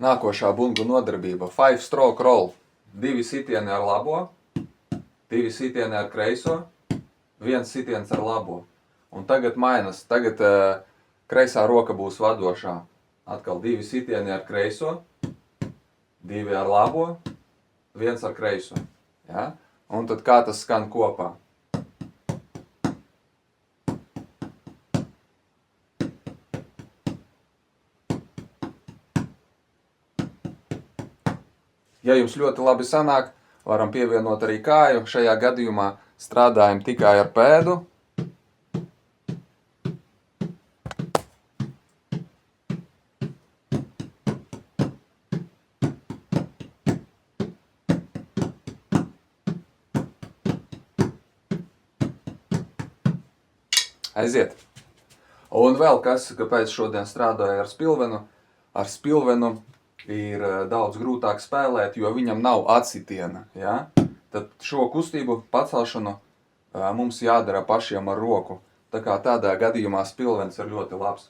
Nākošā bungu nodarbība. 5 stroke roll. 2 sitieni ar labo, 2 sitieni ar kreiso, 1 sitiens ar labo. Un tagad mainas. Tagad kreisā roka būs vadošā. Atkal 2 sitieni ar kreiso, 2 ar labo, 1 ar kreiso. Ja? Un tad kā tas skan kopā? Ja jums ļoti labi sanāk, varam pievienot arī kāju. Šajā gadījumā strādājam tikai ar pēdu. Aiziet. Un vēl kas, kāpēc šodien strādāju ar spilvenu. Ar spilvenu ir daudz grūtāk spēlēt, jo viņam nav atsitiena. Ja? Tad šo kustību pacelšanu mums jādara pašiem ar roku. Tā kā tādā gadījumā spilvens ir ļoti labs.